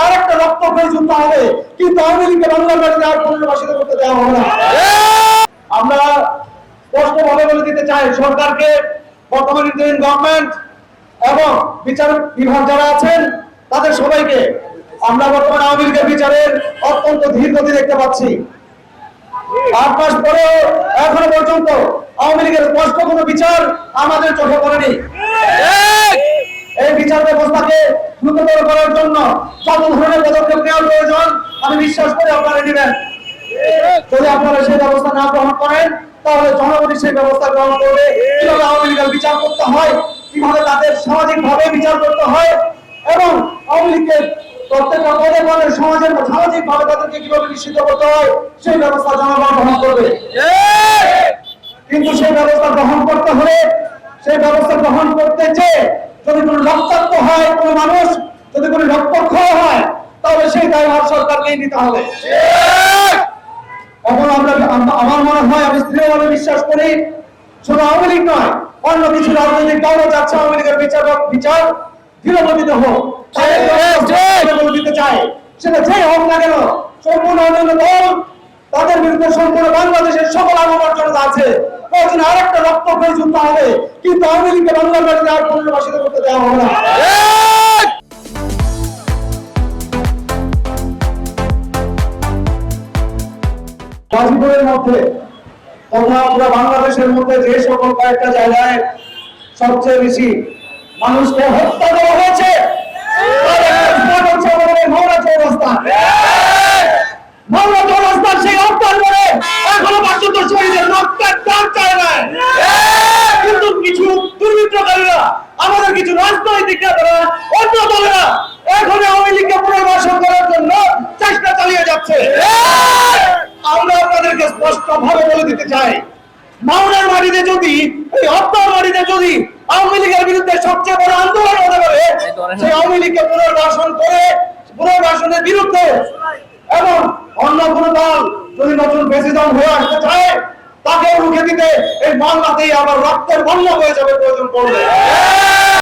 আরেকটা রক্তক্ষয়ী যুদ্ধ হবে, কিন্তু আওয়ামী লীগকে বাংলার মাটিতে আর পুনর্বাসিত করতে দেওয়া হবে না। আমরা স্পষ্টভাবে বলে দিতে চাই সরকারকে, বর্তমান ইন্টারিম গভর্নমেন্ট এবং বিচার বিভাগ যারা আছেন তাদের সবাইকে, আমরা বর্তমানে আওয়ামী লীগের বিচারের অত্যন্ত ধীর গতি দেখতে পাচ্ছি। 8 মাস পরেও এখনো পর্যন্ত আওয়ামী লীগের স্পষ্ট কোনো বিচার আমাদের চোখে পড়েনি। এই বিচার ব্যবস্থাকে দ্রুততর করার জন্য যত ধরনের পদক্ষেপ নেওয়ার প্রয়োজন আমি বিশ্বাস করি আপনারা নেবেন। যদি আপনারা সেই ব্যবস্থা না গ্রহণ করেন তাহলে জনগণ সেই ব্যবস্থা গ্রহণ করবে। কিভাবে আওয়ামী লীগের বিচার করতে হয়, কিভাবে তাদের সামাজিকভাবে বিচার করতে হয় এবং আওয়ামী লীগের প্রত্যেকটা পদে পদে সামাজিকভাবে তাদেরকে কিভাবে নিশ্চিত করতে হয় সেই ব্যবস্থা জনগণ গ্রহণ করবে। কিন্তু সেই ব্যবস্থা গ্রহণ করতে হলে, সেই ব্যবস্থা গ্রহণ করতে চেয়ে যদি কোনো রক্তাক্ত হয়, কোনো মানুষ যদি কোনো রক্তক্ষয় হয়, তাহলে সেই দায়ভার সরকারকেই নিতে হবে। এখন আমার মনে হয়, আমি দৃঢ়ভাবে বিশ্বাস করি, শুধু আওয়ামী লীগ নয়, অন্য কিছু রাজনৈতিক দলও যাচ্ছে আওয়ামী লীগের বিচার ধীরগতিতে হোক, দিতে চায়, সেটা যেই হোক না কেন, সম্পূর্ণ অন্যান্য দল তাদের বিরুদ্ধে সম্পূর্ণ বাংলাদেশের সকল আবহাওয়ার জনতা আছে। প্রয়োজনে আরেকটা রক্তক্ষয়ী যুদ্ধ হবে, কিন্তু আওয়ামী লীগকে বাংলার মাটিতে আর পুনর্বাসিত করতে দেওয়া হবে না। গাজীপুরের মধ্যে তথা পুরো বাংলাদেশের মধ্যে যে সকল কয়েকটা জায়গায় সবচেয়ে বেশি মানুষকে হত্যা করা হয়েছে, সেই হত্যার পরে এখনো পর্যন্ত শহীদের রক্তের দাম চায় না। কিন্তু কিছু দুর্বৃত্তকারীরা, আমাদের কিছু রাজনৈতিক নেতারা, অন্য দলেরা এখন আওয়ামী লীগকে পুনর্বাসন করার জন্য চেষ্টা চালিয়ে যাচ্ছে। আমরা আপনাদেরকে স্পষ্ট ভাবে বলে দিতে চাই, মাওনার মাটিতে যদি, এই হত্যার মাটিতে যদি আওয়ামী লীগের বিরুদ্ধে সবচেয়ে বড় আন্দোলন হতে পারে, সেই আওয়ামী লীগকে পুনর্বাসনের বিরুদ্ধে এবং অন্য কোন দল যদি নতুন প্রেসিডেন্ট হয়ে আসতে চায় তাকে রুখে দিতে এই বাংলাতেই আবার রক্তের বন্যা হয়ে যাবে প্রয়োজন পড়বে।